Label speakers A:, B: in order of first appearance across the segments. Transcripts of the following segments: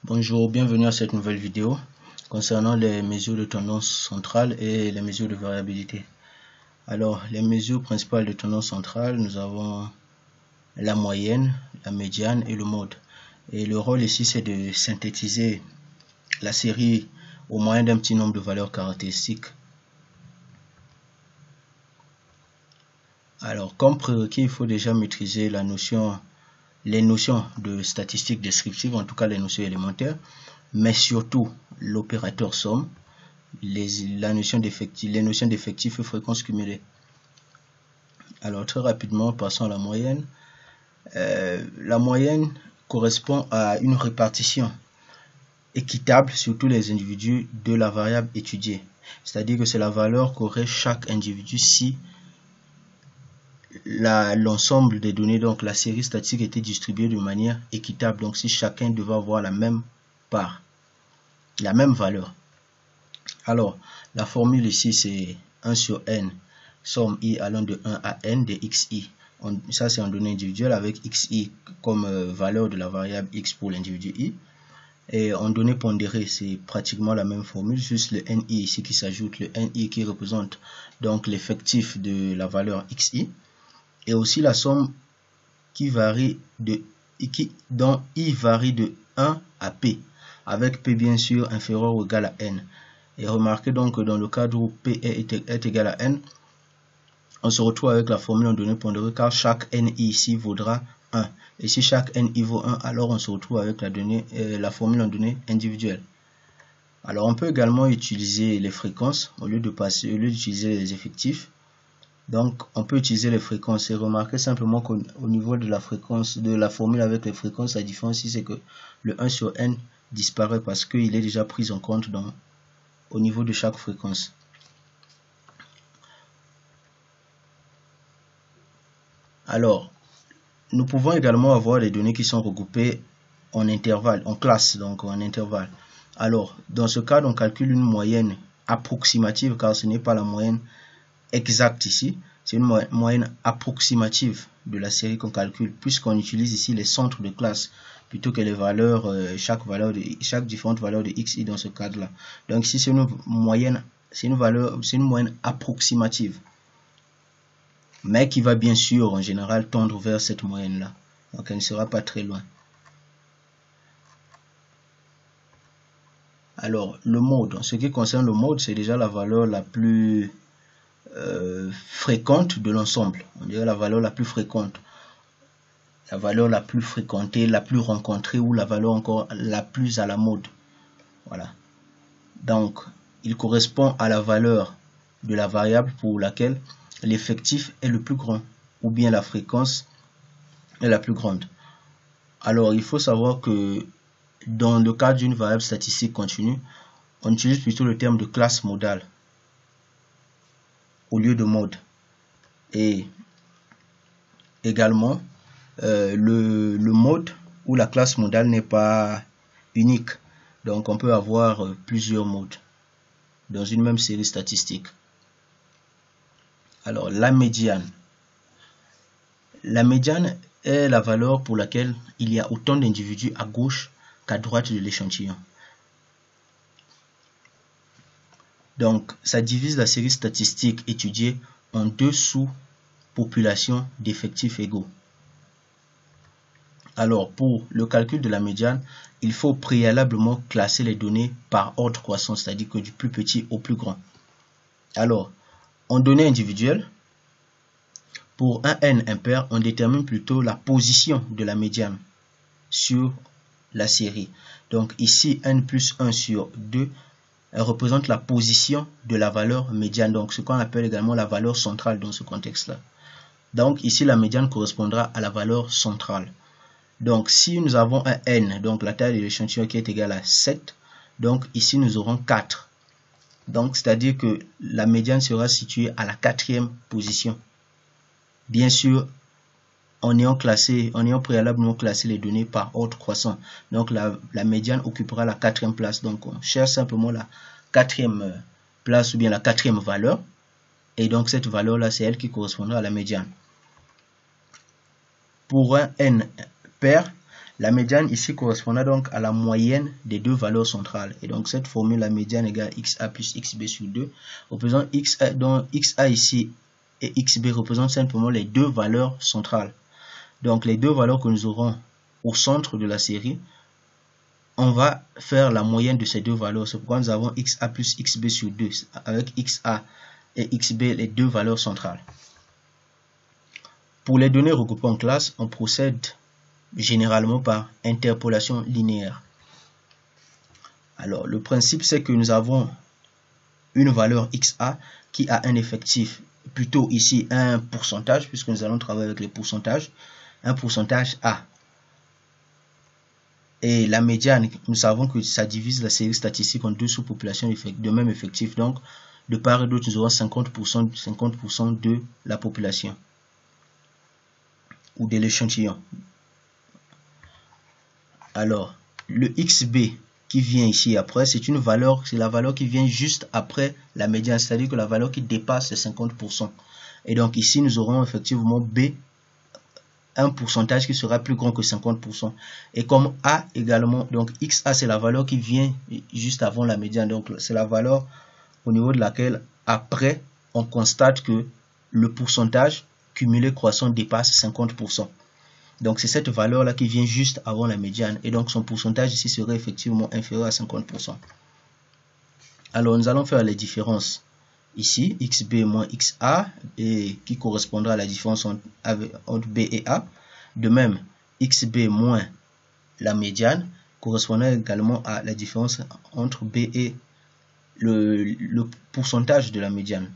A: Bonjour, bienvenue à cette nouvelle vidéo concernant les mesures de tendance centrale et les mesures de variabilité. Alors, les mesures principales de tendance centrale, nous avons la moyenne, la médiane et le mode. Et le rôle ici, c'est de synthétiser la série au moyen d'un petit nombre de valeurs caractéristiques. Alors, comme prérequis, il faut déjà maîtriser les notions de statistiques descriptives, en tout cas les notions élémentaires, mais surtout l'opérateur somme, les notions d'effectifs et fréquences cumulées. Alors très rapidement, passons à la moyenne. La moyenne correspond à une répartition équitable sur tous les individus de la variable étudiée. C'est-à-dire que c'est la valeur qu'aurait chaque individu si l'ensemble des données, donc la série statistique, était distribuée de manière équitable. Donc si chacun devait avoir la même part, la même valeur. Alors, la formule ici, c'est 1 sur n, somme i allant de 1 à n de xi. Ça, c'est en données individuelles avec xi comme valeur de la variable x pour l'individu i. Et en données pondérées, c'est pratiquement la même formule, juste le ni ici qui s'ajoute, le ni qui représente donc l'effectif de la valeur xi. Et aussi la somme dont i varie de 1 à p, avec p bien sûr inférieur ou égal à n. Et remarquez donc que dans le cadre où p est égal à n, on se retrouve avec la formule en données pondérées car chaque ni ici vaudra 1. Et si chaque ni vaut 1, alors on se retrouve avec la formule en données individuelles. Alors on peut également utiliser les fréquences au lieu d'utiliser les effectifs. Donc on peut utiliser les fréquences et remarquez simplement qu'au niveau de la fréquence, de la formule avec les fréquences, la différence ici c'est que le 1 sur n disparaît parce qu'il est déjà pris en compte au niveau de chaque fréquence. Alors, nous pouvons également avoir des données qui sont regroupées en intervalles, en classes, donc en intervalles. Alors, dans ce cas, on calcule une moyenne approximative car ce n'est pas la moyenne exacte ici, c'est une moyenne approximative de la série qu'on calcule puisqu'on utilise ici les centres de classe plutôt que les valeurs, chaque différente valeur de xi dans ce cadre-là. Donc ici c'est une moyenne, c'est une moyenne approximative, mais qui va bien sûr en général tendre vers cette moyenne-là. Donc elle ne sera pas très loin. Alors le mode, en ce qui concerne le mode, c'est déjà la valeur la plus fréquente de l'ensemble. On dirait la valeur la plus fréquente, la valeur la plus fréquentée, la plus rencontrée ou la valeur encore la plus à la mode. Voilà. Donc, il correspond à la valeur de la variable pour laquelle l'effectif est le plus grand ou bien la fréquence est la plus grande. Alors, il faut savoir que dans le cas d'une variable statistique continue, on utilise plutôt le terme de classe modale au lieu de mode. Et également, le mode ou la classe modale n'est pas unique. Donc, on peut avoir plusieurs modes dans une même série statistique. Alors, la médiane. La médiane est la valeur pour laquelle il y a autant d'individus à gauche qu'à droite de l'échantillon. Donc, ça divise la série statistique étudiée en deux sous-populations d'effectifs égaux. Alors, pour le calcul de la médiane, il faut préalablement classer les données par ordre croissant, c'est-à-dire que du plus petit au plus grand. Alors, en données individuelles, pour un n impair, on détermine plutôt la position de la médiane sur la série. Donc ici, n plus 1 sur 2 représente la position de la valeur médiane, donc ce qu'on appelle également la valeur centrale dans ce contexte-là. Donc ici, la médiane correspondra à la valeur centrale. Donc si nous avons un n, donc la taille de l'échantillon qui est égale à 7, donc ici nous aurons 4. Donc c'est-à-dire que la médiane sera située à la 4e position. Bien sûr, en ayant préalablement classé les données par ordre croissant. Donc la médiane occupera la 4e place. Donc on cherche simplement la 4e place ou bien la 4e valeur. Et donc cette valeur-là, c'est elle qui correspondra à la médiane. Pour un n pair, La médiane ici correspondra donc à la moyenne des deux valeurs centrales. Et donc cette formule, la médiane égale XA plus XB sur 2, représente XA, dont XA ici et XB représentent simplement les deux valeurs centrales. Donc les deux valeurs que nous aurons au centre de la série, on va faire la moyenne de ces deux valeurs. C'est pourquoi nous avons XA plus XB sur 2 avec XA et XB les deux valeurs centrales. Pour les données regroupées en classe, on procède généralement par interpolation linéaire. Alors le principe c'est que nous avons une valeur XA qui a un effectif, plutôt ici un pourcentage, puisque nous allons travailler avec les pourcentages, un pourcentage A. Et la médiane, nous savons que ça divise la série statistique en deux sous-populations de même effectif. Donc, de part et d'autre, nous aurons 50% de la population ou de l'échantillon. Alors, le XB qui vient ici après, c'est une valeur, c'est la valeur qui vient juste après la médiane, c'est-à-dire que la valeur qui dépasse les 50%. Et donc ici, nous aurons effectivement B, un pourcentage qui sera plus grand que 50%. Et comme A également, donc XA c'est la valeur qui vient juste avant la médiane. Donc c'est la valeur au niveau de laquelle après on constate que le pourcentage cumulé croissant dépasse 50%. Donc c'est cette valeur là qui vient juste avant la médiane. Et donc son pourcentage ici serait effectivement inférieur à 50%. Alors nous allons faire les différences. Ici, XB moins XA, et qui correspondra à la différence entre B et A. De même, XB moins la médiane correspondra également à la différence entre B et le pourcentage de la médiane.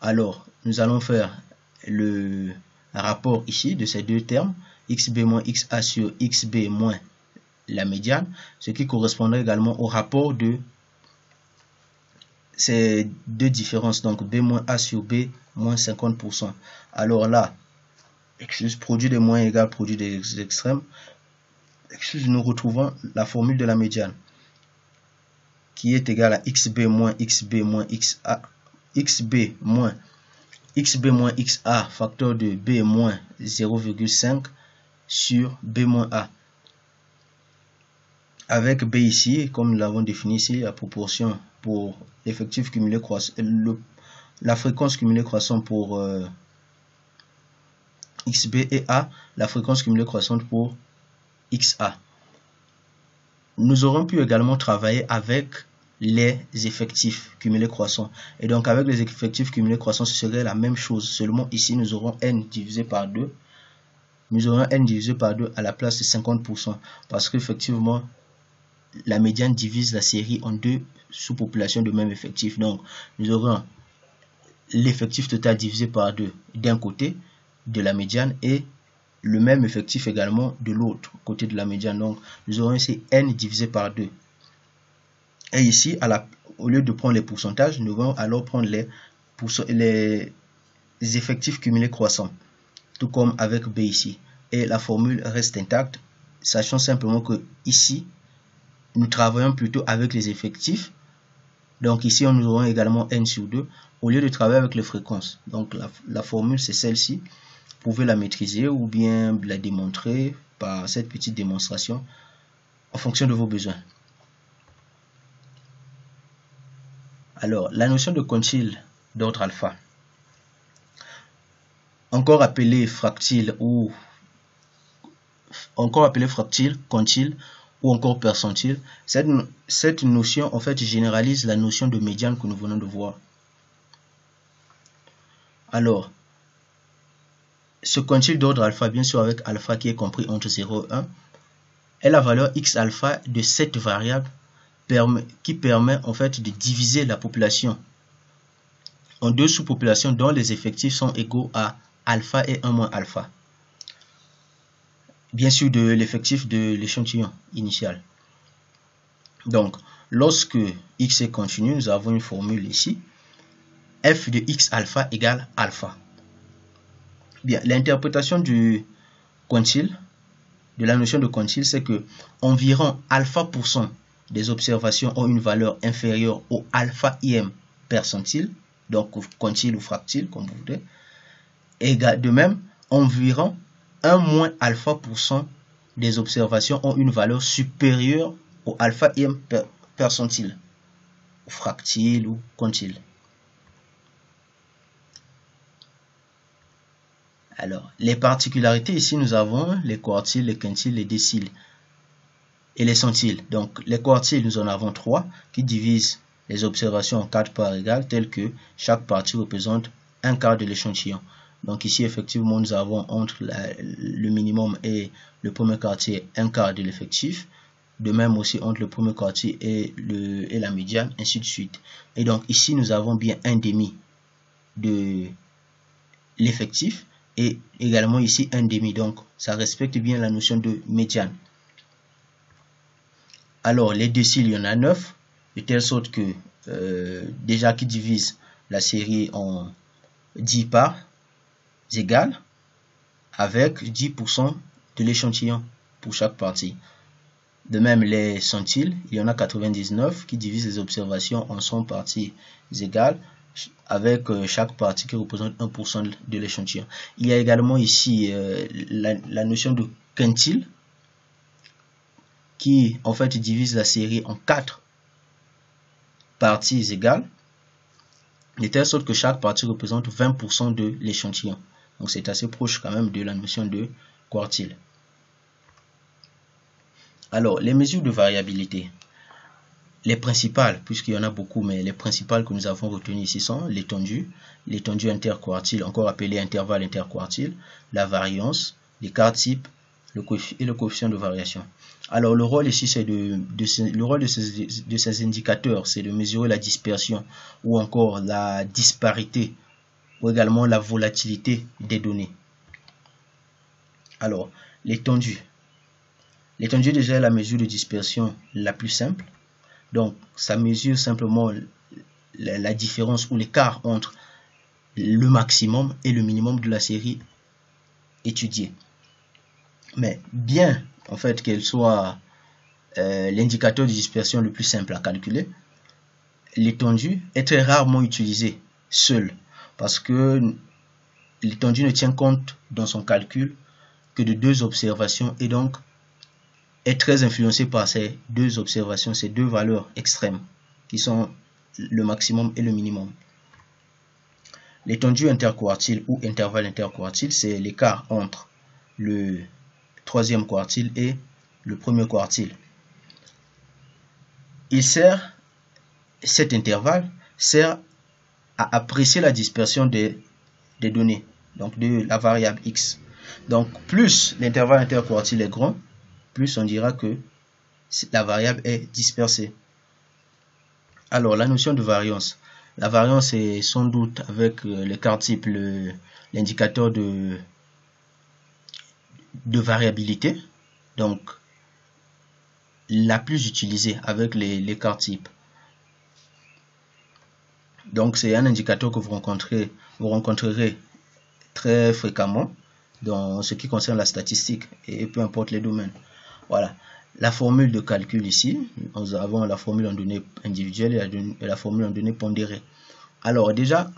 A: Alors, nous allons faire le rapport ici de ces deux termes, XB moins XA sur XB moins la médiane, ce qui correspondra également au rapport de ces deux différences, donc B moins A sur B moins 50%. Alors là, produit des moyens égale produit des extrêmes, nous retrouvons la formule de la médiane qui est égale à XB moins XA, XB moins XA facteur de B moins 0,5 sur B moins A. Avec B ici, comme nous l'avons défini ici, la proportion pour l'effectif cumulé croissant, la fréquence cumulée croissante pour XB et A, la fréquence cumulée croissante pour XA. Nous aurons pu également travailler avec les effectifs cumulés croissants. Et donc avec les effectifs cumulés croissants, ce serait la même chose. Seulement ici, nous aurons N divisé par 2. Nous aurons N divisé par 2 à la place de 50%. Parce qu'effectivement, la médiane divise la série en deux sous-populations de même effectif. Donc, nous aurons l'effectif total divisé par 2 d'un côté de la médiane et le même effectif également de l'autre côté de la médiane. Donc, nous aurons ici N divisé par 2. Et ici, au lieu de prendre les pourcentages, nous allons alors prendre les effectifs cumulés croissants, tout comme avec B ici. Et la formule reste intacte, sachant simplement que ici, nous travaillons plutôt avec les effectifs. Donc ici, nous aurons également N sur 2, au lieu de travailler avec les fréquences. Donc la formule, c'est celle-ci. Vous pouvez la maîtriser ou bien la démontrer par cette petite démonstration en fonction de vos besoins. Alors, la notion de quantile d'ordre alpha, encore appelé fractile, quantile ou encore percentile, cette notion en fait généralise la notion de médiane que nous venons de voir. Alors, ce quantile d'ordre alpha, bien sûr avec alpha qui est compris entre 0 et 1, est la valeur x alpha de cette variable qui permet en fait de diviser la population en deux sous-populations dont les effectifs sont égaux à alpha et 1 moins alpha. Bien sûr de l'effectif de l'échantillon initial. Donc, lorsque x est continu, nous avons une formule ici. F de x alpha égale alpha. Bien, l'interprétation du quantile, de la notion de quantile, c'est que environ alpha % des observations ont une valeur inférieure au alpha IM percentile, donc quantile ou fractile, comme vous voulez. Et de même, environ 1 moins alpha % des observations ont une valeur supérieure au alpha im percentile, ou fractile ou quantile. Alors, les particularités ici, nous avons les quartiles, les quintiles, les déciles et les centiles. Donc, les quartiles, nous en avons 3 qui divisent les observations en 4 parts égales, telles que chaque partie représente un quart de l'échantillon. Donc ici, effectivement, nous avons entre le minimum et le premier quartier un quart de l'effectif. De même aussi entre le premier quartier et la médiane, ainsi de suite. Et donc ici, nous avons bien un demi de l'effectif et également ici un demi. Donc ça respecte bien la notion de médiane. Alors les déciles, il y en a 9, de telle sorte que déjà qui divise la série en 10 parts égales avec 10% de l'échantillon pour chaque partie. De même, les centiles, il y en a 99 qui divisent les observations en 100 parties égales avec chaque partie qui représente 1% de l'échantillon. Il y a également ici la notion de quintile qui en fait divise la série en 4 parties égales de telle sorte que chaque partie représente 20% de l'échantillon. Donc c'est assez proche quand même de la notion de quartile. Alors, les mesures de variabilité. Les principales, puisqu'il y en a beaucoup, mais les principales que nous avons retenues ici sont l'étendue interquartile, encore appelé intervalle interquartile, la variance, l'écart type et le coefficient de variation. Alors, le rôle ici, c'est le rôle de ces indicateurs, c'est de mesurer la dispersion ou encore la disparité ou également la volatilité des données. Alors, l'étendue. L'étendue déjà est la mesure de dispersion la plus simple. Donc, ça mesure simplement la différence ou l'écart entre le maximum et le minimum de la série étudiée. Mais bien, en fait, qu'elle soit l'indicateur de dispersion le plus simple à calculer, l'étendue est très rarement utilisée seule parce que l'étendue ne tient compte dans son calcul que de 2 observations et donc est très influencé par ces 2 observations, ces 2 valeurs extrêmes qui sont le maximum et le minimum. L'étendue interquartile ou intervalle interquartile, c'est l'écart entre le 3e quartile et le 1er quartile. Cet intervalle sert à apprécier la dispersion des données, donc de la variable x. Donc plus l'intervalle interquartile est grand, plus on dira que la variable est dispersée. Alors, la notion de variance. La variance est sans doute avec l'écart type l'indicateur de variabilité. Donc, la plus utilisée avec l'écart type. Donc, c'est un indicateur que vous rencontrerez très fréquemment dans ce qui concerne la statistique et peu importe les domaines. Voilà, la formule de calcul ici, nous avons la formule en données individuelles et la formule en données pondérées. Alors déjà,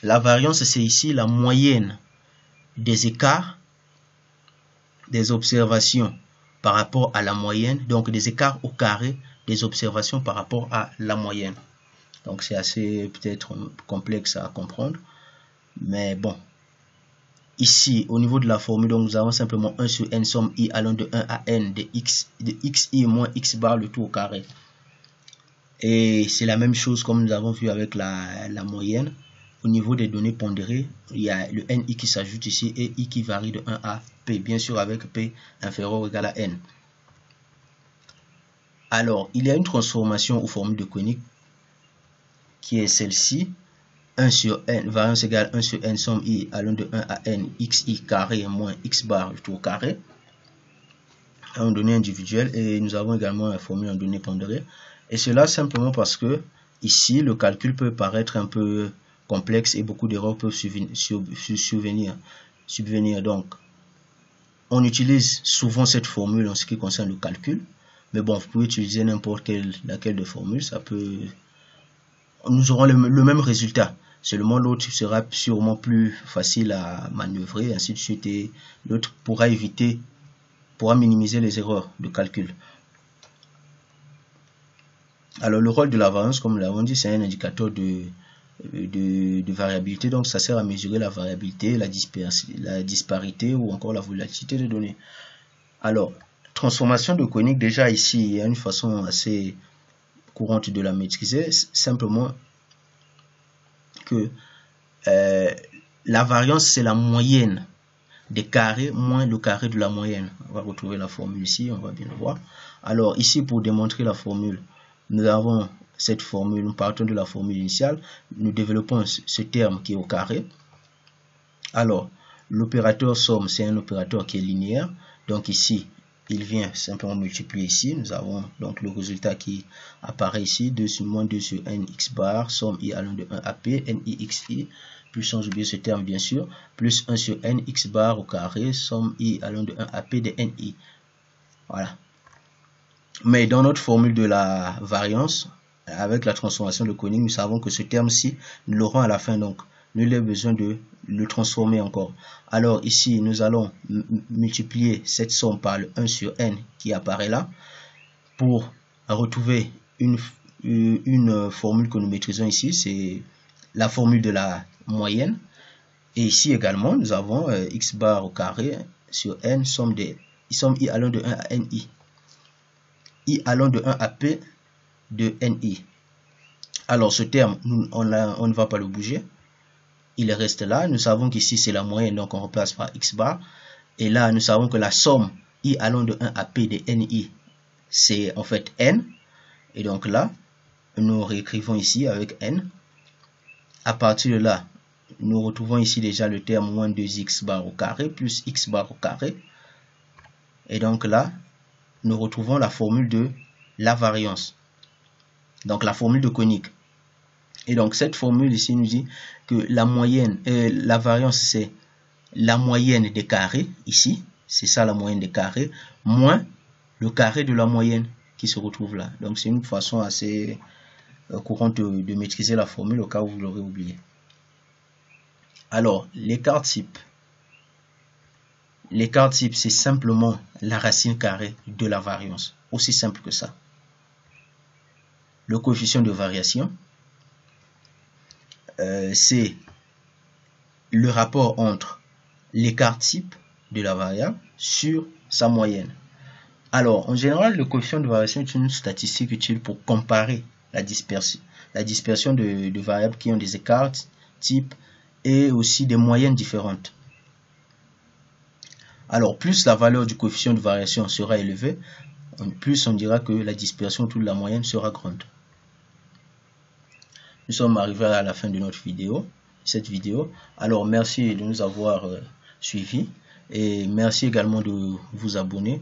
A: la variance, c'est ici la moyenne des écarts des observations par rapport à la moyenne, donc des écarts au carré des observations par rapport à la moyenne. Donc c'est assez peut-être complexe à comprendre, mais bon. Ici, au niveau de la formule, donc, nous avons simplement 1 sur n somme i allant de 1 à n de xi moins x bar le tout au carré. Et c'est la même chose comme nous avons vu avec la moyenne. Au niveau des données pondérées, il y a le ni qui s'ajoute ici et i qui varie de 1 à p, bien sûr avec p inférieur ou égal à n. Alors, il y a une transformation aux formules de Koenig qui est celle-ci. 1 sur n, variance égale 1 sur n somme i allant de 1 à n xi carré moins x bar tout au carré en données individuelles, et nous avons également la formule en données pondérées, et cela simplement parce que ici le calcul peut paraître un peu complexe et beaucoup d'erreurs peuvent subvenir. Donc on utilise souvent cette formule en ce qui concerne le calcul, mais bon, vous pouvez utiliser n'importe laquelle de formule, ça peut, nous aurons le même résultat. Seulement l'autre sera sûrement plus facile à manœuvrer, ainsi de suite, et l'autre pourra minimiser les erreurs de calcul. Alors le rôle de la variance, comme nous l'avons dit, c'est un indicateur de variabilité, donc ça sert à mesurer la variabilité, la disparité ou encore la volatilité des données. Alors, transformation de conique, déjà ici, il y a une façon assez courante de la maîtriser, simplement que la variance, c'est la moyenne des carrés moins le carré de la moyenne. On va retrouver la formule ici, on va bien le voir. Alors ici, pour démontrer la formule, nous avons cette formule, nous partons de la formule initiale, nous développons ce terme qui est au carré. Alors, l'opérateur somme, c'est un opérateur qui est linéaire, donc ici, il vient simplement multiplier ici, nous avons donc le résultat qui apparaît ici, 2 sur moins 2 sur n x bar, somme i allant de 1 à p, n i x i, plus sans oublier ce terme bien sûr, plus 1 sur n x bar au carré, somme i allant de 1 à p de ni. Voilà. Mais dans notre formule de la variance, avec la transformation de conique, nous savons que ce terme-ci, nous l'aurons à la fin, donc nul n'est besoin de le transformer encore. Alors ici, nous allons multiplier cette somme par le 1 sur n qui apparaît là, pour retrouver une formule que nous maîtrisons ici, c'est la formule de la moyenne. Et ici également, nous avons x bar au carré sur n, somme i allant de 1 à ni. I allant de 1 à p de ni. Alors ce terme, on ne va pas le bouger. Il reste là. Nous savons qu'ici c'est la moyenne, donc on remplace par x bar. Et là, nous savons que la somme i allant de 1 à p de ni, c'est en fait n. Et donc là, nous réécrivons ici avec n. À partir de là, nous retrouvons ici déjà le terme moins 2x bar au carré plus x bar au carré. Et donc là, nous retrouvons la formule de la variance. Donc la formule de conique. Et donc cette formule ici nous dit que la moyenne, la variance c'est la moyenne des carrés, ici, c'est ça la moyenne des carrés, moins le carré de la moyenne qui se retrouve là. Donc c'est une façon assez courante de maîtriser la formule au cas où vous l'aurez oublié. Alors l'écart type. L'écart type c'est simplement la racine carrée de la variance. Aussi simple que ça. Le coefficient de variation, c'est le rapport entre l'écart type de la variable sur sa moyenne. Alors, en général, le coefficient de variation est une statistique utile pour comparer la dispersion de variables qui ont des écarts types et aussi des moyennes différentes. Alors, plus la valeur du coefficient de variation sera élevée, plus on dira que la dispersion autour de la moyenne sera grande. Nous sommes arrivés à la fin de cette vidéo. Alors merci de nous avoir suivis et merci également de vous abonner.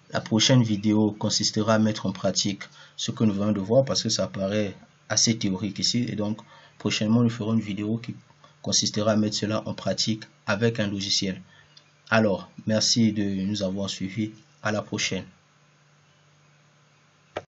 A: La prochaine vidéo consistera à mettre en pratique ce que nous venons de voir parce que ça paraît assez théorique ici. Et donc prochainement nous ferons une vidéo qui consistera à mettre cela en pratique avec un logiciel. Alors merci de nous avoir suivis. À la prochaine.